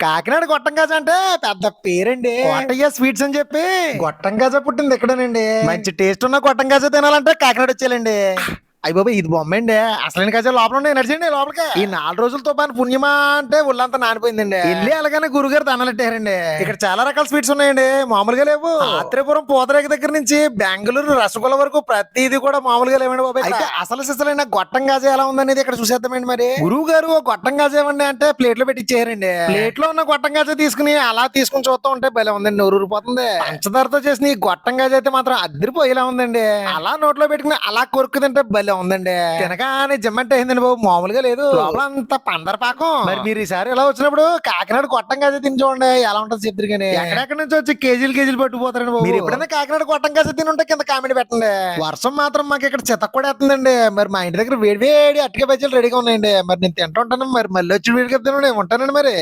కాకినాడ గొట్టం కాజా అంటే పెద్ద పేరండి. కోటయ్య స్వీట్స్ అని చెప్పి గొట్టం కాజా పుట్టింది ఇక్కడేనండి. మంచి టేస్ట్ ఉన్న గొట్టం కాజా తినాలంటే కాకినాడ వచ్చేయాలండి. అయ్య బాబా ఇది బొమ్మ అండి. అసలైన కాజా లోపల ఉన్నాయి, నడిచండి లోపలికి. ఈ 4 రోజులతో పాటు పుణ్యమా అంటే ఒళ్ళంతా నానిపోయిందండి. వెళ్ళి అలాగనే గురుగారు దండలెట్టారండి. ఇక్కడ చాలా రకాల స్వీట్స్ ఉన్నాయండి, మామూలుగా లేవు. ఆత్రేయపురం పూతరేక దగ్గర నుంచి బెంగళూరు రసగుల్ల వరకు ప్రతిది కూడా మామూలుగా లేవండి బాబా. అయితే అసలు సిసలైన గొట్టం గాజా ఎలా ఉందనేది ఇక్కడ చూసేద్దామండి. మరి గురువు గారు గొట్టం గాజా ఇవ్వండి అంటే ప్లేట్ లో పెట్టి ఇచ్చేయారండి. ప్లేట్ లో ఉన్న గొట్టం గాజా తీసుకుని అలా తీసుకుని చూస్తూ ఉంటే భలే ఉందండి, నోరు ఊరిపోతుంది. పంచదారతో చేసిన ఈ గొట్టం గాజా అయితే మాత్రం అద్దరిపోయేలా ఉందండి. అలా నోట్లో పెట్టుకుని అలా కొరుకు తింటే భలే ఉందండి. తినగానే జమ్మంటే అయిందండి బాబు, మామూలుగా లేదు. లోపల అంతా పందర పాకం. మరి మీరు ఈసారి ఎలా వచ్చినప్పుడు కాకినాడ గొట్టం గాజా తిని చూడండి ఎలా ఉంటుంది చెప్తారు. కానీ ఎక్కడెక్కడి నుంచి వచ్చి కేజీలు కేజీలు పట్టుకుపోతారండి బాబు. మీరు ఎప్పుడైనా కాకినాడ గొట్టం గాజా తిని ఉంటే కింద కామెంట్ పెట్టండి. వర్షం మాత్రం మాకు ఇక్కడ చితక్ కూడా వేస్తుందండి. మరి మా ఇంటి దగ్గర వేడి వేడి అట్టిక బజ్జీలు రెడీగా ఉన్నాయండి. మరి నేను తింటూ ఉంటాను. మరి మళ్ళీ వచ్చి వీడికి ఉంటానండి మరి.